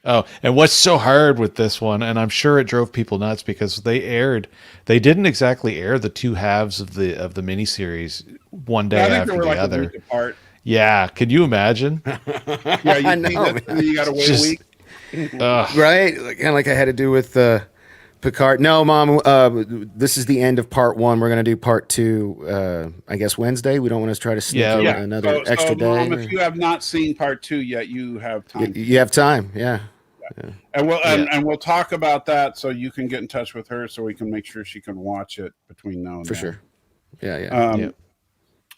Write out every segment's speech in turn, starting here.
Oh, and what's so hard with this one, and I'm sure it drove people nuts because they didn't exactly air the two halves of the miniseries one day I think they after were the like a other. week apart. Yeah, can you imagine? Yeah, you I see know, this, and man. then you got to wait a Just, week. Right? Kind of like I had to do with Picard. No, Mom, this is the end of part one. We're going to do part two, I guess, Wednesday. We don't want to try to sneak Yeah. in Yeah. another So, extra day. Mom, if you have not seen part 2 yet, you have time. You have time, yeah. And we'll Yeah. and we'll talk about that, so you can get in touch with her, so we can make sure she can watch it between now and For then. sure. Yeah, yeah. Yeah.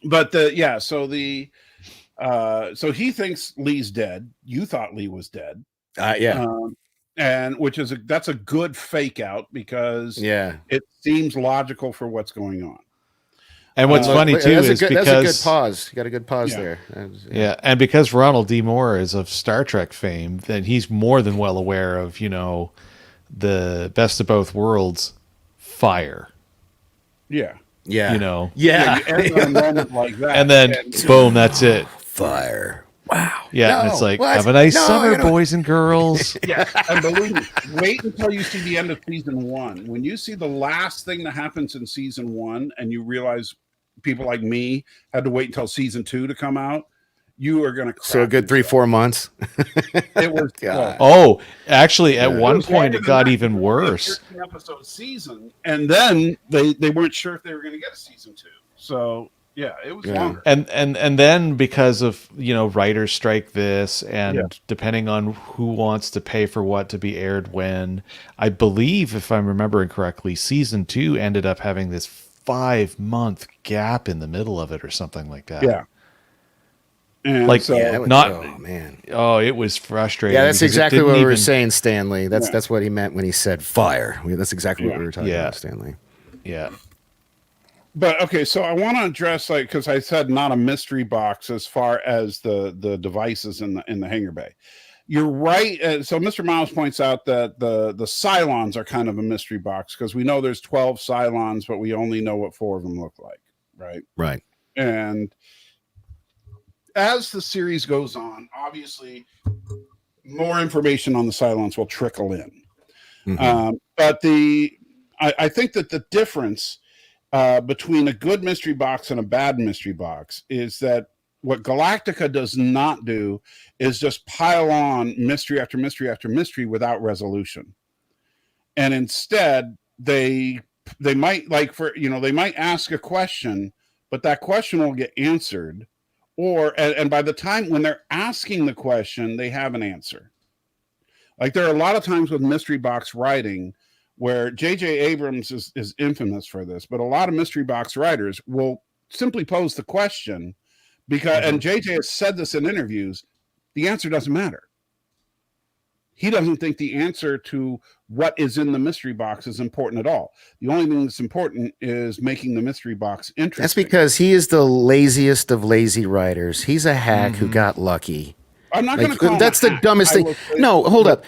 But so he thinks Lee's dead. You thought Lee was dead. Yeah. And that's a good fake out because it seems logical for what's going on. And what's funny too is because that's a good pause. You got a good pause there. Yeah, and because Ronald D. Moore is of Star Trek fame, then he's more than well aware of, the best of both worlds, fire. Yeah. Yeah. You end on a moment like that. And then boom, that's it. Fire. Wow. Yeah, and it's like, have a nice summer, boys and girls. Yeah, and believe me, wait until you see the end of season 1. When you see the last thing that happens in season 1 and you realize people like me had to wait until season 2 to come out, you are going to So a good 3-4 months. It was Oh, actually, at one point it got even worse. 13-episode season, and then they weren't sure if they were going to get a season 2. So yeah, it was longer. And then because of writers strike this, and depending on who wants to pay for what to be aired when, I believe, if I'm remembering correctly, season 2 ended up having this 5-month gap in the middle of it or something like that. Yeah. And like so, it was frustrating. Yeah, that's exactly what we were saying, Stanley. That's what he meant when he said fire. That's exactly what we were talking about, Stanley. Yeah. But okay, so I want to address, because I said not a mystery box as far as the devices in the hangar bay. You're right. So Mr. Miles points out that the Cylons are kind of a mystery box because we know there's 12 Cylons, but we only know what 4 of them look like, right? Right. And as the series goes on, obviously more information on the Cylons will trickle in. Mm-hmm. But I think that the difference between a good mystery box and a bad mystery box is that what Galactica does not do is just pile on mystery after mystery after mystery without resolution. And instead, they might they might ask a question, but that question will get answered. And by the time when they're asking the question, they have an answer. Like there are a lot of times with mystery box writing where J.J. Abrams is infamous for this, but a lot of mystery box writers will simply pose the question because, and J.J. has said this in interviews, the answer doesn't matter. He doesn't think the answer to what is in the mystery box is important at all. The only thing that's important is making the mystery box interesting. That's because he is the laziest of lazy writers. He's a hack who got lucky. I'm not going to call that's the dumbest thing. No, hold up.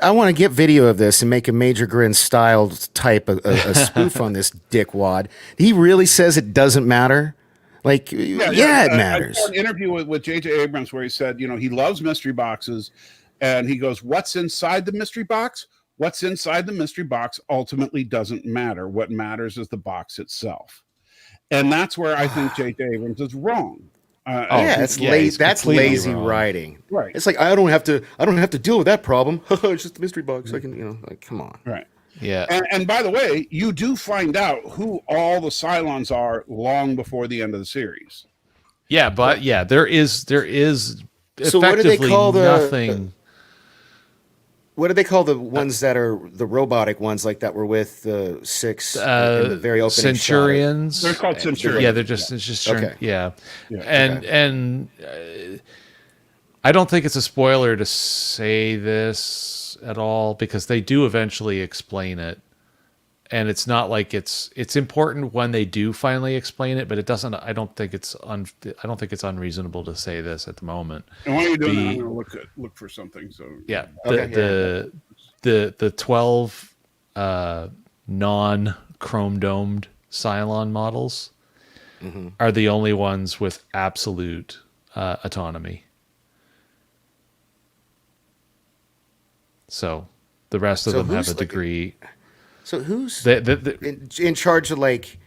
I want to get video of this and make a Major Grin style type a spoof on this dickwad. He really says it doesn't matter. Like, it matters. I saw an interview with J.J. Abrams where he said, he loves mystery boxes, and he goes, "What's inside the mystery box? What's inside the mystery box ultimately doesn't matter. What matters is the box itself." And that's where I think J.J. Abrams is wrong. That's lazy writing. Right. It's like I don't have to deal with that problem. It's just a mystery box. I can, come on. Right. Yeah. And by the way, you do find out who all the Cylons are long before the end of the series. Yeah, but there is so what do they call nothing. What do they call the ones that are the robotic ones, like that were with the 6 in the very opening Centurions? They're called Centurions. Yeah, they're just it's just okay. Yeah. And I don't think it's a spoiler to say this at all because they do eventually explain it. And it's not like it's important when they do finally explain it, but it doesn't. I don't think it's unreasonable to say this at the moment. And while you're doing that, I'm going to look for something. So yeah, the 12 non-chrome domed Cylon models are the only ones with absolute autonomy. So the rest of them have a degree. So who's in charge of like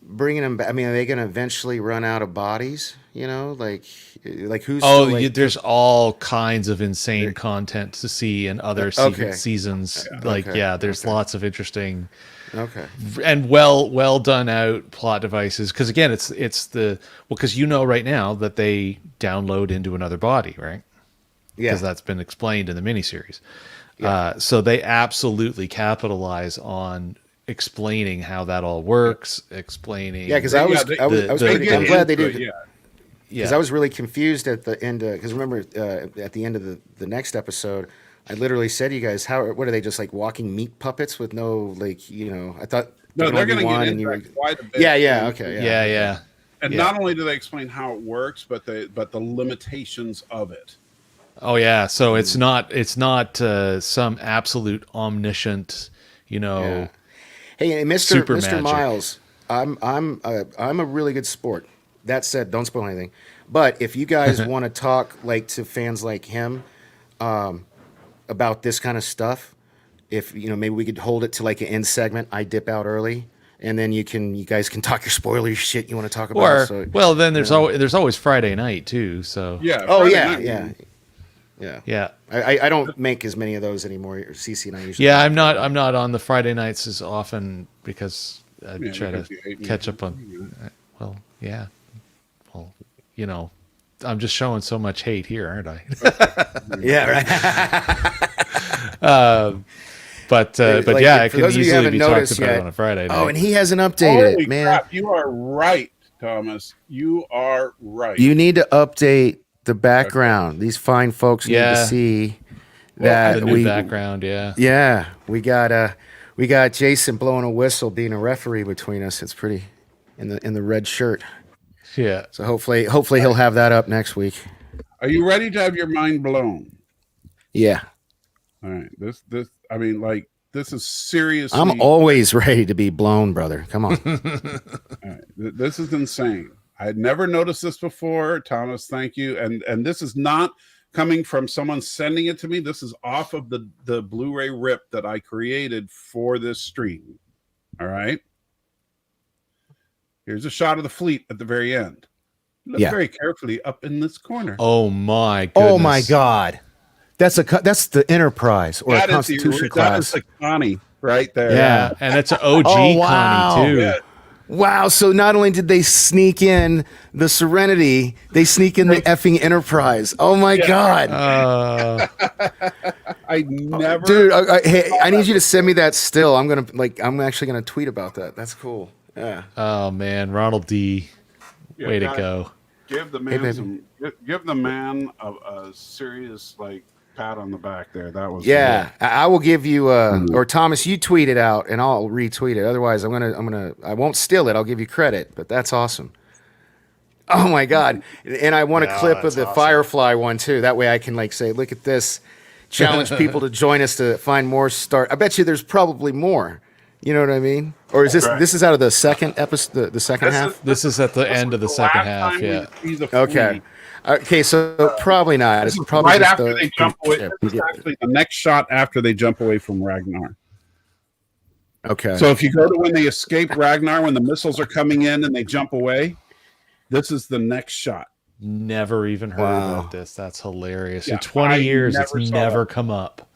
bringing them back? I mean, are they going to eventually run out of bodies? You know, like who's? Oh, still, like, there's all kinds of insane content to see in other seasons. There's lots of interesting, and well done out plot devices. Because again, it's because right now that they download into another body, right? Yeah, because that's been explained in the miniseries. Yeah. So they absolutely capitalize on explaining how that all works. Explaining, because I'm glad they did. Because I was really confused at the end. Because remember, at the end of the next episode, I literally said to you guys, what are they, just like walking meat puppets with no, like, you know? I thought no, they're going to get into that quite a bit. Yeah. And not only do they explain how it works, but the limitations of it. Oh yeah, so it's not some absolute omniscient, Hey, Mr. Miles, I'm a really good sport. That said, don't spoil anything. But if you guys want to talk like to fans like him about this kind of stuff, if maybe we could hold it to like an end segment. I dip out early, and then you guys can talk your spoiler shit you want to talk about. Then there's always Friday night too. So yeah. I don't make as many of those anymore. CC and I usually. Yeah, I'm not on the Friday nights as often because I try to catch up on. Well, yeah. Well, I'm just showing so much hate here, aren't I? Yeah, right. But yeah, I can easily be talked about on a Friday night. Oh, and he hasn't updated Holy man. Crap, you are right, Thomas. You are right. You need to update the background. These fine folks need to see that the new background. Yeah, we got Jason blowing a whistle, being a referee between us. It's pretty in the red shirt. Yeah. So hopefully he'll have that up next week. Are you ready to have your mind blown? Yeah. All right. This is seriously. I'm always ready to be blown, brother. Come on. All right. This is insane. I had never noticed this before, Thomas. Thank you. And this is not coming from someone sending it to me. This is off of the Blu-ray rip that I created for this stream. All right. Here's a shot of the fleet at the very end. Look very carefully up in this corner. Oh my goodness. Oh my God. That's the Enterprise or a Constitution class. That is the Connie right there. Yeah. And it's an OG Connie too. Yeah. Wow. So not only did they sneak in the Serenity, they sneak in the effing Enterprise. Oh my God. I never. Dude, hey, I need you to send me that still. I'm actually gonna tweet about that. That's cool. Yeah. Oh man, Ronald D. Way to go. Give the man give the man a serious pat on the back there. That was good. I will give you or Thomas, you tweet it out and I'll retweet it. Otherwise, I won't steal it. I'll give you credit. But that's awesome. Oh my God! And I want a clip of the Firefly one too. That way I can say, look at this. Challenge people to join us to find more Star. I bet you there's probably more. You know what I mean? Or is this is out of the second episode, the second half? This is at the end of the second half. Yeah. Okay. Okay, so probably not. It's probably right after they jump away. This is actually the next shot after they jump away from Ragnar. Okay. So if you go to when they escape Ragnar, when the missiles are coming in and they jump away, this is the next shot. Never even heard about this. That's hilarious. In 20 years, it's never come up.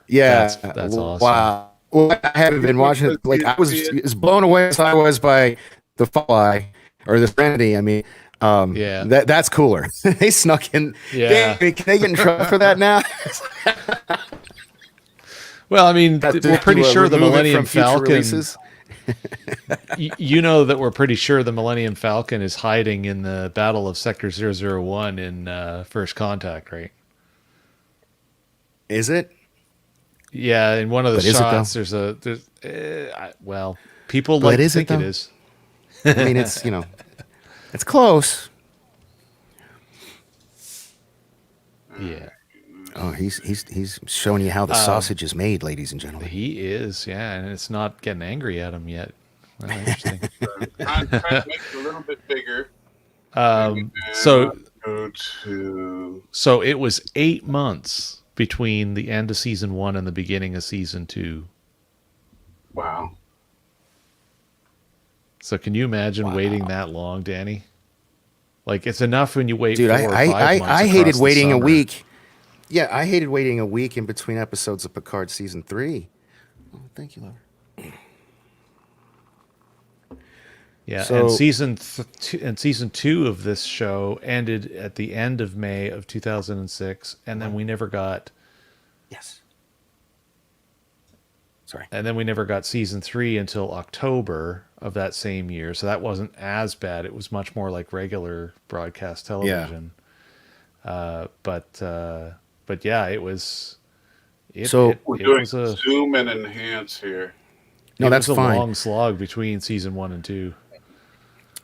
Yeah. That's awesome. Wow. Well, I haven't been watching it. I was as blown away as I was by the Firefly or the Serenity. I mean, that's cooler. They snuck in. Yeah. Can they get in trouble for that now? Well, I mean, we're pretty sure the Millennium Falcon. You know that we're pretty sure the Millennium Falcon is hiding in the Battle of Sector 001 in First Contact, right? Is it? Yeah, in one of the shots, people like to think it is. I mean, it's it's close. Yeah. Oh, he's showing you how the sausage is made, ladies and gentlemen. He is, yeah, and it's not getting angry at him yet. Well, interesting. I'm trying to make it a little bit bigger. So it was 8 months between the end of season 1 and the beginning of season 2. Wow. So can you imagine waiting that long, Danny? Like, it's enough when you wait Dude, 4 or 5 months. I hated across the waiting a summer. week. Yeah, I hated waiting a week in between episodes of Picard season 3. Oh, thank you, Lover. Yeah, So- and season 2 of this show ended at the end of May of 2006, and then we never got. Yes. Sorry. And then we never got season 3 until October of that same year. So that wasn't as bad. It was much more like regular broadcast television. But yeah, it was. We're doing was a zoom and enhance here. No, that's was a fine. long slog between season 1 and 2.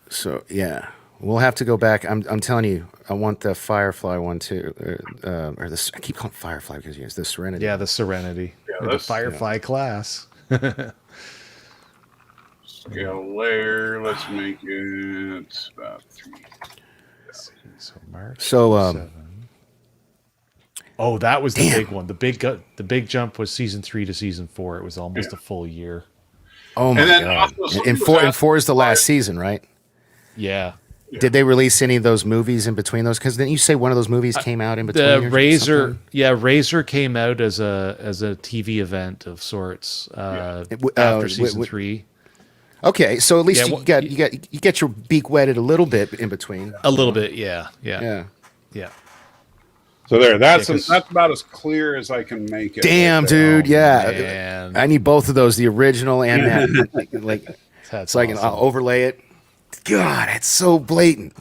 So yeah, we'll have to go back. I'm telling you, I want the Firefly one too, or this. I keep calling it Firefly because it's the Serenity. Yeah, the Serenity, Yeah, the that's- Firefly class. Scale layer. Let's make it about 3. So March. So 7. Oh, that was the big one. The big jump was season 3 to season 4. It was almost a full year. oh my And then god, also and four is the last season, right? Yeah. Did they release any of those movies in between those? Because didn't you say one of those movies came out in between? The or Razor, something? yeah, Razor came out as a TV event of sorts after season 3. Okay, so at least Yeah, you get your beak wetted a little bit in between. A little bit, yeah. Yeah. So there, that's 'cause- that's about as clear as I can make it. Damn, right there. dude. Yeah. man. I need both of those, the original and that. Like, That's so I can awesome. overlay it. God, it's so blatant.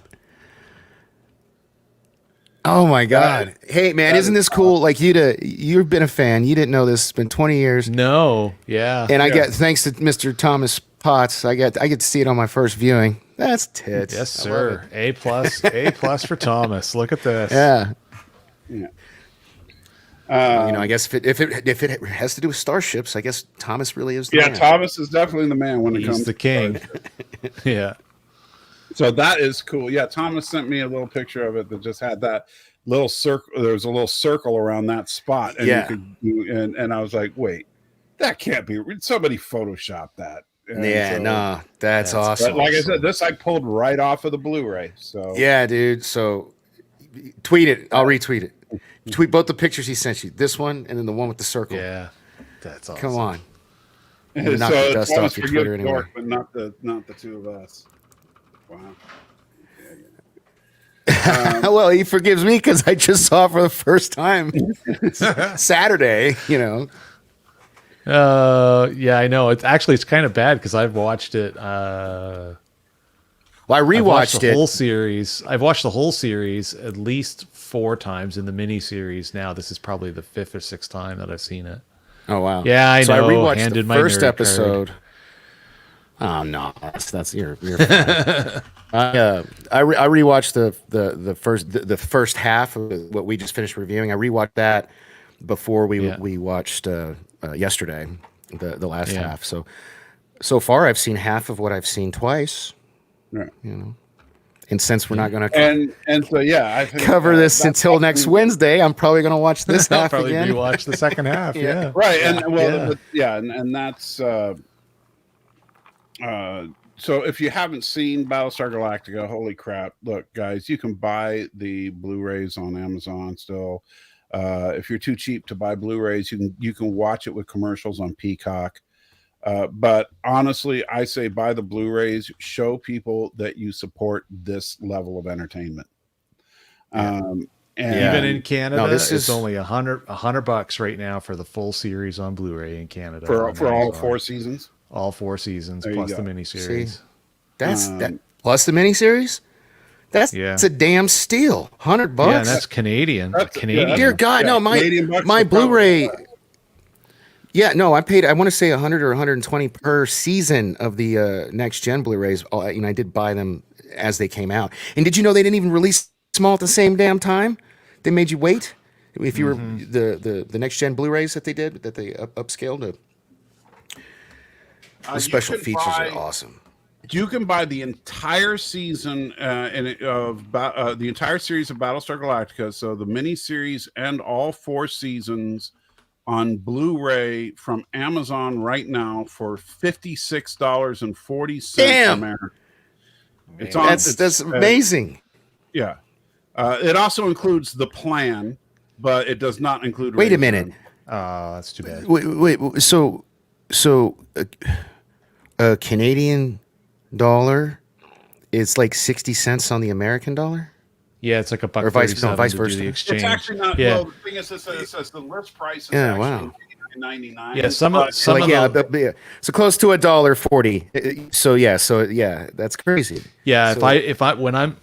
Oh my God. Hey man, isn't this cool? Like you've been a fan. You didn't know this. It's been 20 years. No, yeah. And I get, thanks to Mr. Thomas Potts, I get to see it on my first viewing. That's tits. Yes, I love sir. A plus for Thomas. Look at this. it. Yeah. Yeah. You know, I guess if it has to do with starships, I guess Thomas really is the Yeah, man. Thomas is definitely the man when it comes He's the to king. Yeah. So that is cool. Yeah, Thomas sent me a little picture of it that just had that little circle. There was a little circle around that spot, and Yeah. and I was like, wait, that can't be. Somebody photoshopped that. And Yeah, so- no, that's But awesome. like I said, this I pulled right off of the Blu-ray. So Yeah, dude. So tweet it. I'll retweet it. Tweet both the pictures he sent you. This one and then the one with the circle. Yeah. That's awesome. Come on. so Knock the dust Thomas off your forgives Twitter anyway. Dork, but not the two of us. Wow. Well, he forgives me because I just saw it for the first time Saturday. You know. Yeah, I know. It's kind of bad because I've watched it. Well, I I've watched rewatched the it. whole series. I've watched the whole series at least 4 times in the miniseries. Now this is probably the 5th or 6th time that I've seen it. Oh wow. Yeah, I so know. I rewatched Handed the my first nerd episode. Oh no, that's you're fine. I rewatched the first half of what we just finished reviewing. I rewatched that before we watched yesterday the last Yeah. half. So far I've seen half of what I've seen twice. Right. You know, and since we're not going to And so yeah, I think cover this that's until next Wednesday, I'm probably going to watch this I'll half probably again. rewatch the second half. Yeah. right. And Yeah. and that's so if you haven't seen Battlestar Galactica, holy crap! Look, guys, you can buy the Blu-rays on Amazon still. If you're too cheap to buy Blu-rays, you can watch it with commercials on Peacock. But honestly, I say buy the Blu-rays. Show people that you support this level of entertainment. And Even in Canada, this it's is- only $100 right now for the full series on Blu-ray in Canada. for on all Amazon. 4 seasons. All 4 seasons There you plus the go. miniseries. See? That's that plus the miniseries. That's a damn steal. $100. Yeah, and that's Canadian. Canadian. Dear God, no, Canadian bucks my are probably Blu-ray. better. Yeah, no, I paid. I want to say 100 or 120 per season of the next gen Blu-rays. I did buy them as they came out. And did you know they didn't even release them all at the same damn time? They made you wait. If you were the next gen Blu-rays that they did, that they upscaled. The You special can features buy- are awesome. You can buy the entire season the entire series of Battlestar Galactica, so the miniseries and all 4 seasons on Blu-ray from Amazon right now for $56.40 Damn. American. It's on. That's amazing. Yeah. It also includes the plan, but it does not include. Wait a minute. Oh, that's too bad. Wait. So a Canadian dollar is like 60 cents on the American dollar? Yeah, it's like a buck. Or vice versa. The exchange. It's actually not. Yeah. Well, the thing is, it says the list price is wow. $99.99. Yeah, so close to $1.40. So that's crazy. Yeah, So- if I when I'm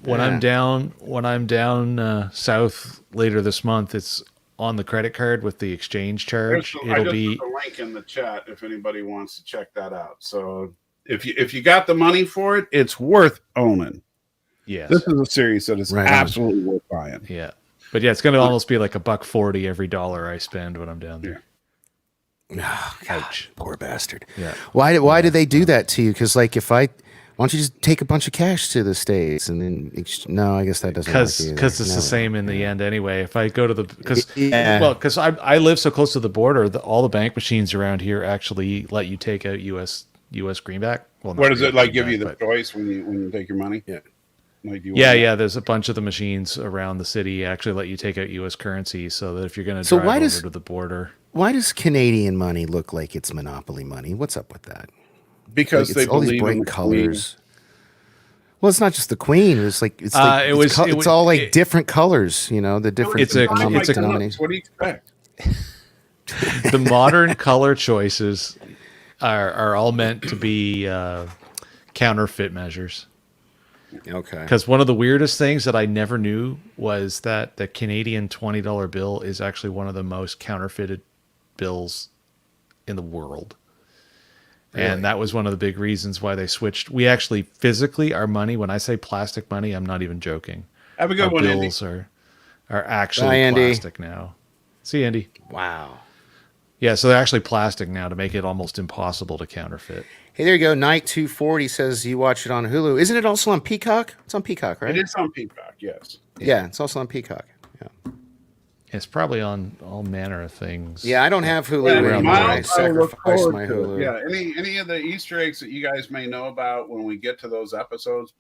down south later this month, it's on the credit card with the exchange charge. I just put the link in the chat if anybody wants to check that out. So if you got the money for it, it's worth owning. Yes. This is a series that is absolutely worth buying. Yeah. But yeah, it's going to almost be like $1.40 every dollar I spend when I'm down there. Oh, ouch, poor bastard. Yeah. Why did they do that to you? Because why don't you just take a bunch of cash to the States and then no, I guess that doesn't work either. Because it's the same in the end anyway. If I go to because I live so close to the border, all the bank machines around here actually let you take out U.S. greenback. Well, what does it give you the choice when you take your money? Yeah. There's a bunch of the machines around the city actually let you take out U.S. currency, so that if you're going to drive over to the border. Why does Canadian money look like it's monopoly money? What's up with that? Because they all these believe bright in the colors. Queen. Well, it's not just the Queen. It's all like different colors. You know, the different. It's denominations. What do you expect? The modern color choices are all meant to be counterfeit measures. Okay. Because one of the weirdest things that I never knew was that the Canadian $20 bill is actually one of the most counterfeited bills in the world. Really? And that was one of the big reasons why they switched. We actually physically, our money, when I say plastic money, I'm not even joking. Have a good one, Andy. Bills are actually plastic now. See, Andy. Wow. Yeah, so they're actually plastic now to make it almost impossible to counterfeit. Hey, there you go. Night 240 says you watch it on Hulu. Isn't it also on Peacock? It's on Peacock, right? It is on Peacock, yes. Yeah, it's also on Peacock. Yeah. It's probably on all manner of things. Yeah, I don't have Hulu. I sacrifice my Hulu. Yeah, any of the Easter eggs that you guys may know about when we get to those episodes,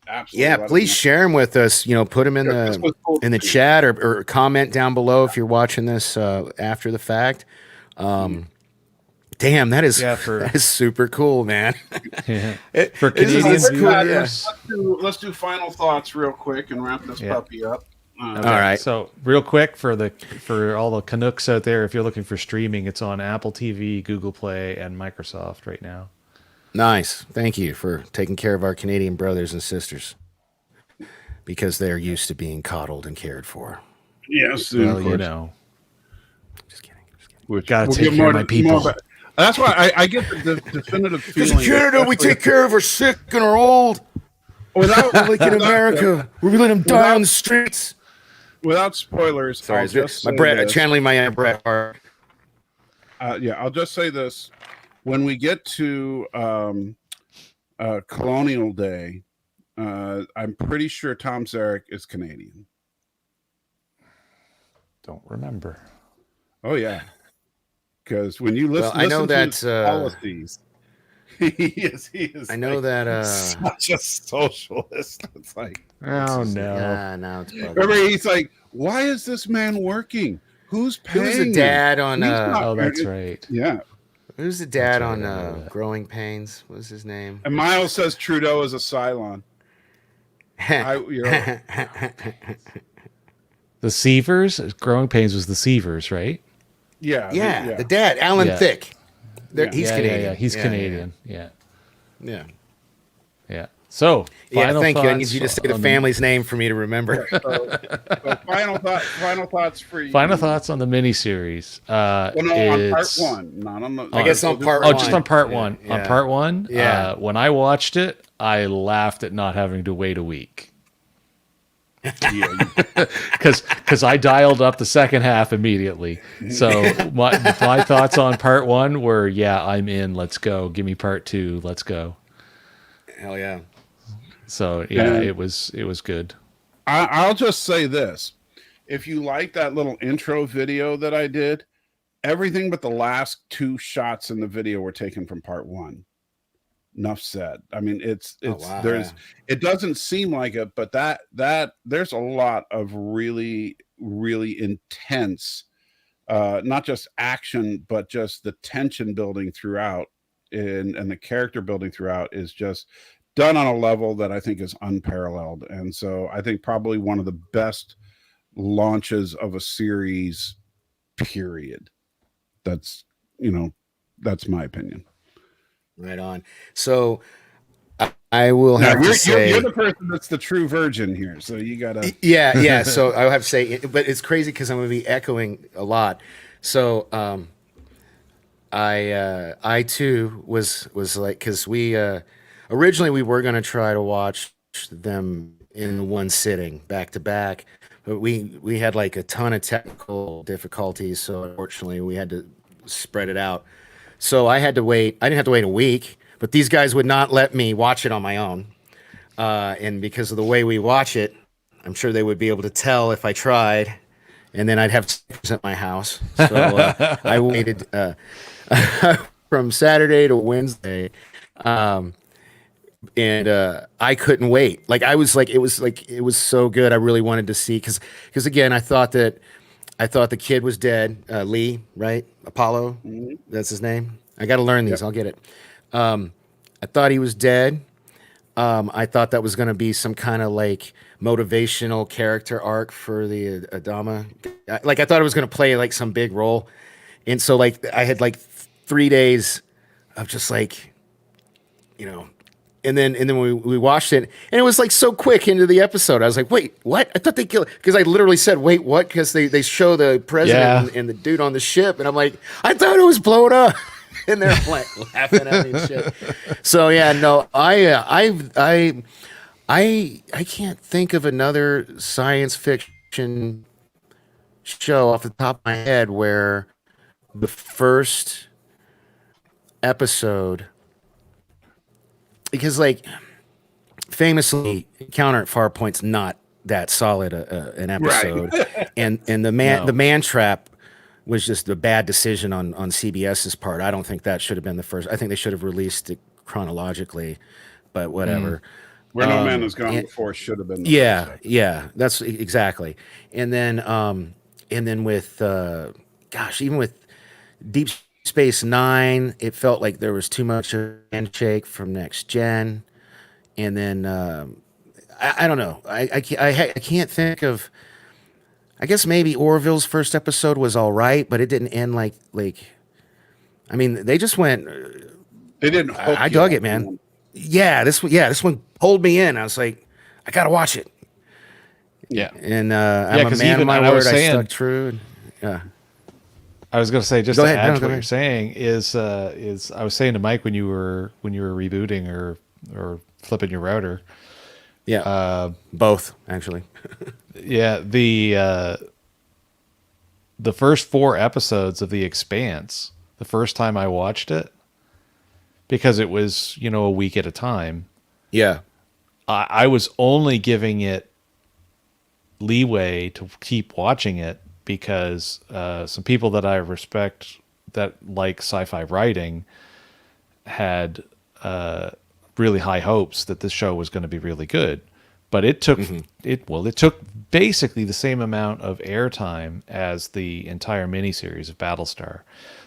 absolutely. Yeah, please share them with us. You know, put them in the chat or comment down below if you're watching this after the fact. Damn, that is super cool, man. Yeah. For Canadian viewers, let's do final thoughts real quick and wrap this puppy up. All right. So real quick for all the Canucks out there, if you're looking for streaming, it's on Apple TV, Google Play, and Microsoft right now. Nice. Thank you for taking care of our Canadian brothers and sisters because they're used to being coddled and cared for. Yes, well, you know. Just kidding. Gotta take care of my people. That's why I get the definitive feeling. Because in Canada, we take care of our sick and our old. Like in America, we let them die on the streets. Without spoilers, sorry, channeling my Bret Hart. I'll just say this: when we get to Colonial Day, I'm pretty sure Tom Zarek is Canadian. Don't remember. Oh yeah. Because when you listen, I know that policies, he is. I know that such a socialist. It's like, oh no, no, it's remember he's like, why is this man working? Who's paying? Who's the dad on? Oh, that's right. Yeah. Who's the dad on Growing Pains? What's his name? And Miles says Trudeau is a Cylon. The Sievers. Growing Pains was the Sievers, right? Yeah, the dad, Alan Thicke. He's Canadian. Yeah, he's Canadian. Yeah. Thank So, you. I need you to say the family's name for me to remember. So final thoughts for you. Final thoughts on the miniseries. On part one, not on the. I guess on part one. Oh, just on part one. Yeah. On part one. Yeah. When I watched it, I laughed at not having to wait a week. Because I dialed up the second half immediately. So my thoughts on part one were, I'm in. Let's go. Give me part two. Let's go. Hell yeah. So yeah, And it was good. I'll just say this: if you like that little intro video that I did, everything but the last 2 shots in the video were taken from part 1. Enough said. I mean, Oh wow. there's it doesn't seem like it, but that there's a lot of really intense, not just action, but just the tension building throughout, and the character building throughout is just done on a level that I think is unparalleled. And so I think probably one of the best launches of a series, period. That's, that's my opinion. Right on. So I will Now, have to say, you're the person that's the true virgin here, so you gotta. yeah. So I will have to say, but it's crazy because I'm going to be echoing a lot. So I too was like, because we originally we were going to try to watch them in one sitting back to back, but we had like a ton of technical difficulties, so unfortunately we had to spread it out. So I had to wait. I didn't have to wait a week, but these guys would not let me watch it on my own. And because of the way we watch it, I'm sure they would be able to tell if I tried, and then I'd have to at my house. So I waited from Saturday to Wednesday, and I couldn't wait. Like I was like, it was so good. I really wanted to see because again, I thought the kid was dead. Lee, right? Apollo, that's his name. I got to learn these. Yep. I'll get it. I thought he was dead. I thought that was going to be some kind of like motivational character arc for the Adama. Like I thought it was going to play like some big role. And so like I had like 3 days of just like, and then we watched it and it was like so quick into the episode. I was like, wait, what? I thought they killed, because I literally said, wait, what? Because they show the president and the dude on the ship. And I'm like, I thought it was blown up. And they're like laughing at me and shit. So yeah, no, I can't think of another science fiction show off the top of my head where the first episode, because like famously Encounter at Farpoint's not that solid an episode, right. and the man trap was just a bad decision on CBS's part. I don't think that should have been the first. I think they should have released it chronologically, but whatever. Where No Man Has Gone Before should have been. Yeah, that's exactly. And then with even with Deep Space Nine, it felt like there was too much handshake from Next Gen. And then I don't know. I can't think of. I guess maybe Orville's first episode was all right, but it didn't end like. I mean, they just went. They didn't. I dug it, man. Yeah, this one pulled me in. I was like, I gotta watch it. Yeah, and I'm a man of my word. I stuck true. Yeah. I was going to say, just to add to what you're saying is I was saying to Mike when you were rebooting or flipping your router. Yeah, both actually. Yeah, the first 4 episodes of The Expanse, the first time I watched it, because it was a week at a time. Yeah, I was only giving it leeway to keep watching it because some people that I respect that like sci-fi writing had really high hopes that this show was going to be really good. But it took it took basically the same amount of airtime as the entire miniseries of Battlestar.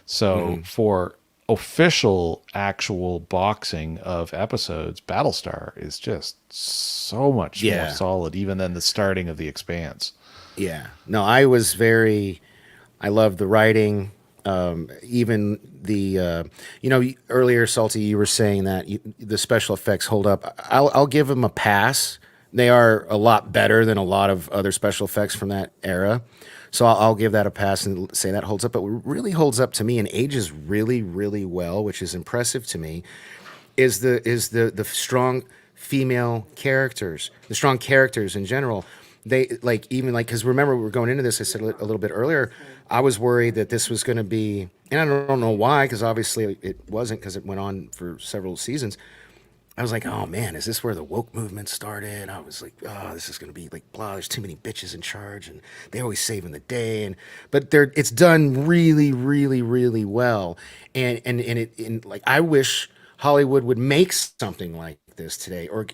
So for official actual boxing of episodes, Battlestar is just so much more solid even than the starting of The Expanse. Yeah. No, I loved the writing. Even the earlier, Salty, you were saying that the special effects hold up. I'll give them a pass. They are a lot better than a lot of other special effects from that era. So I'll give that a pass and say that holds up. But what really holds up to me and ages really, really well, which is impressive to me, is the strong female characters, the strong characters in general. They because remember we were going into this, I said a little bit earlier, I was worried that this was going to be, and I don't know why, because obviously it wasn't, because it went on for several seasons. I was like, oh man, is this where the woke movement started? I was like, oh, this is gonna be like blah. There's too many bitches in charge, and they always saving the day. But it's done really, really, really well. And like I wish Hollywood would make something like this today, or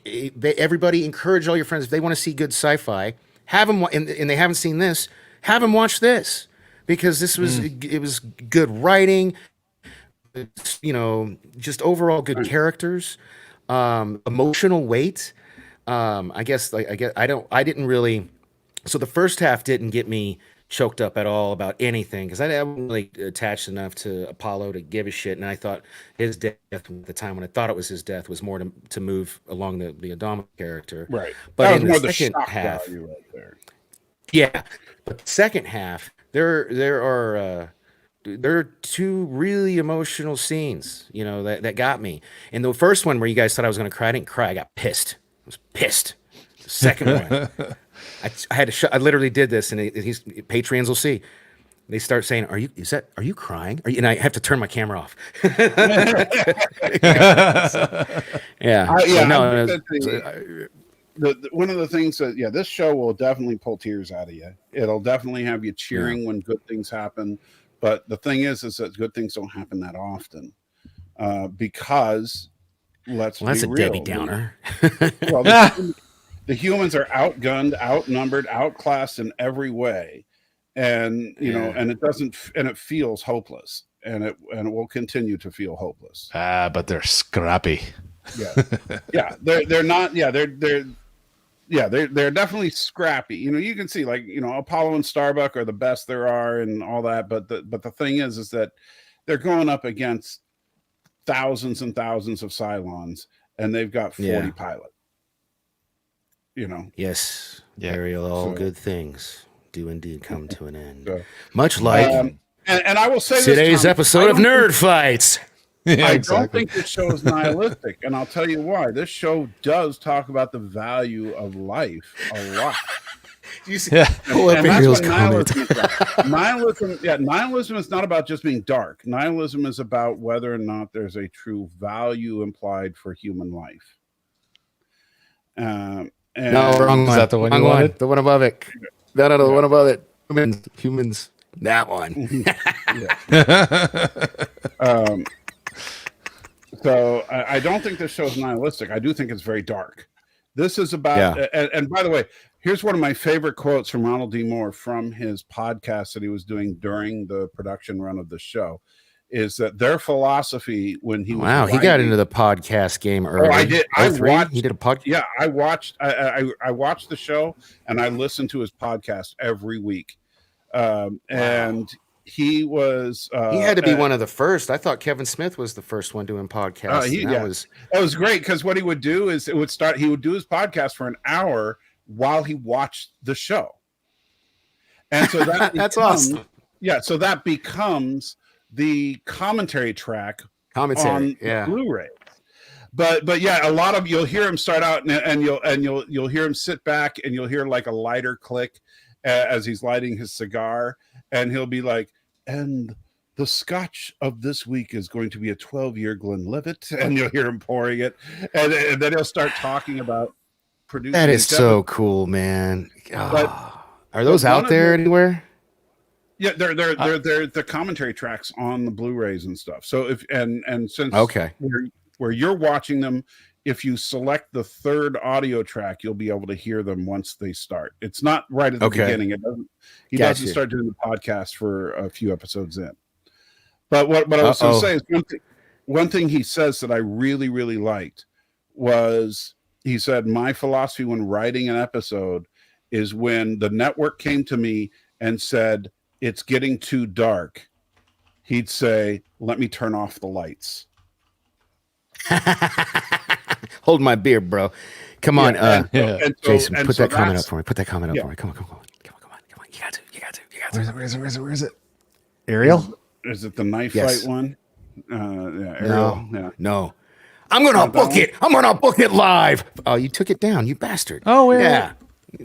everybody encourage all your friends if they want to see good sci-fi, have them and they haven't seen this, have them watch this because this was it was good writing, just overall good characters. Emotional weight. I guess I didn't really. So the first half didn't get me choked up at all about anything because I wasn't really attached enough to Apollo to give a shit, and I thought his death at the time when I thought it was his death was more to move along the Adama character. Right. But that was in more the second shock half, value right there. yeah. But the second half, there are two really emotional scenes, that got me. And the first one where you guys thought I was going to cry, I didn't cry. I got pissed. I was pissed. The second one, I had to I literally did this, and Patreons will see. They start saying, "Are you crying?" And I have to turn my camera off. Yeah. One of the things that this show will definitely pull tears out of you. It'll definitely have you cheering when good things happen. But the thing is that good things don't happen that often because that's be a real. Debbie Downer. Well, the humans are outgunned, outnumbered, outclassed in every way, and and it feels hopeless, and it will continue to feel hopeless. But they're scrappy. They're not. They're definitely scrappy. You can see Apollo and Starbuck are the best there are and all that. But the thing is that they're going up against thousands and thousands of Cylons, and they've got 40 pilots. Yes, Ariel. All good things do indeed come to an end. Much like, and I will say today's episode of Nerd Fights. I don't think this show is nihilistic, and I'll tell you why. This show does talk about the value of life a lot. You see, pull up Ariel's comment. Nihilism is not about just being dark. Nihilism is about whether or not there's a true value implied for human life. No, wrong one. Is that the one you wanted? wanted? The one above it. No, the one above it. Humans. That one. So I don't think this show is nihilistic. I do think it's very dark. This is about, and by the way, here's one of my favorite quotes from Ronald D. Moore from his podcast that he was doing during the production run of the show, is that their philosophy when he was he got into the podcast game early. Oh, I did. He did a podcast. Yeah, I watched the show and I listened to his podcast every week, and. He was. He had to be one of the first. I thought Kevin Smith was the first one doing podcasts. That was great because what he would do is he would do his podcast for an hour while he watched the show, and so that that's awesome. Yeah, so that becomes the commentary track on the Blu-ray. But yeah, a lot of you'll hear him start out and you'll hear him sit back and you'll hear like a lighter click as he's lighting his cigar, and he'll be like, and the scotch of this week is going to be a 12-year Glenlivet, and you'll hear him pouring it, and then he'll start talking about producing. That is so cool, man. Are those out there anywhere? Yeah, they're the commentary tracks on the Blu-rays and stuff. So since where you're watching them, if you select the third audio track, you'll be able to hear them once they start. It's not right at the beginning. It doesn't. He doesn't start doing the podcast for a few episodes in. But what I was going to say is one thing he says that I really, really liked was he said, my philosophy when writing an episode is when the network came to me and said, it's getting too dark, he'd say, let me turn off the lights. Hold my beer, bro. Come on, Jason. Put that comment up for me. Put that comment up for me. Come on. You got to. Where is it? Ariel? Is it the knife fight one? Ariel. No. I'm gonna book it. I'm gonna book it live. Oh, you took it down, you bastard. Oh, yeah.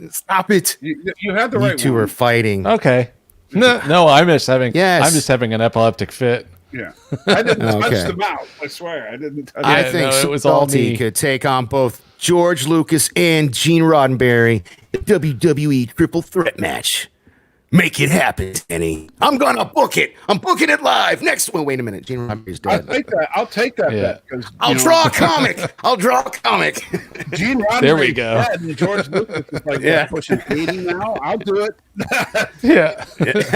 Stop it. You had the right. You two are fighting. Okay. No, I'm just having. Yes. I'm just having an epileptic fit. Yeah, I didn't touch Okay. the mouse. I swear, I didn't touch I Yeah, think no, it was all Salty me. could take on both George Lucas and Gene Roddenberry in a WWE triple threat match. Make it happen, Danny. I'm gonna book it. I'm booking it live next. Well, wait a minute. Gene Roddenberry's dead. I'll take that Yeah. bet because I'll draw a comic. I'll draw a comic. Gene Roddenberry There we go. dead and George Lucas is like Yeah. pushing 80 now. I'll do it. Yeah. With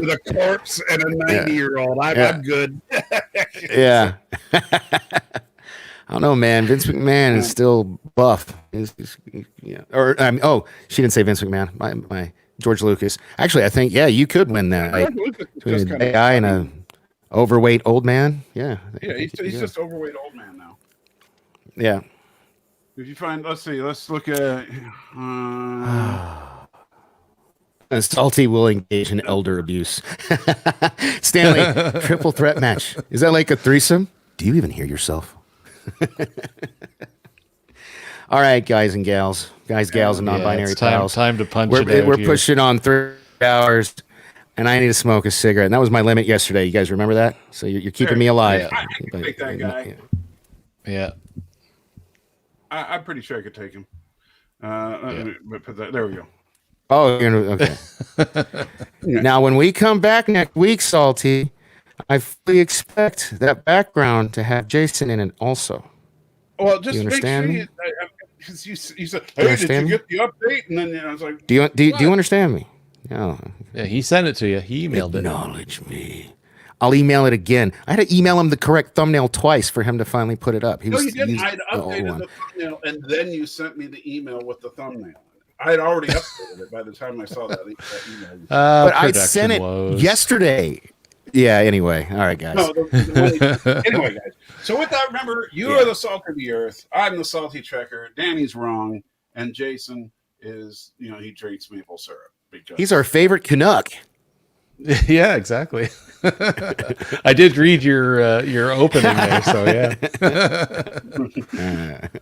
a corpse and a 90-year-old. I'm good. Yeah. I don't know, man. Vince McMahon is still buff. Yeah. Or she didn't say Vince McMahon. My George Lucas. Actually, I think you could win that. Like, between a guy and a overweight old man. Yeah. Yeah, he's just overweight old man now. Yeah. If you find, let's look at. And Salty will engage in elder abuse. Stanley, triple threat match. Is that like a threesome? Do you even hear yourself? All right, guys and gals, and non-binary it's time, pals. time to punch We're, it out we're here. pushing on 3 hours, and I need to smoke a cigarette. And that was my limit yesterday. You guys remember that? So you're keeping me alive. I can take that guy. Yeah. I'm pretty sure I could take him. There we go. Oh, okay. Now, when we come back next week, Salty, I fully expect that background to have Jason in it also. Well, just You make understand sure me? because you said, "Hey, did you get the update?" And then I was like, Do you understand me? No. Yeah, he sent it to you. He emailed it. Acknowledge me. I'll email it again. I had to email him the correct thumbnail twice for him to finally put it up. "No, you didn't." used I had the old updated one. the thumbnail, and then you sent me the email with the thumbnail. I had already updated it by the time I saw that email. But I Production sent it woes. yesterday. Yeah, anyway. All right, guys. No, anyway, guys. So with that, remember, you are the salt of the earth. I'm the salty trekker. Danny's wrong, and Jason is, he drinks maple syrup because He's our favorite Canuck. Yeah, exactly. I did read your opening there, so yeah.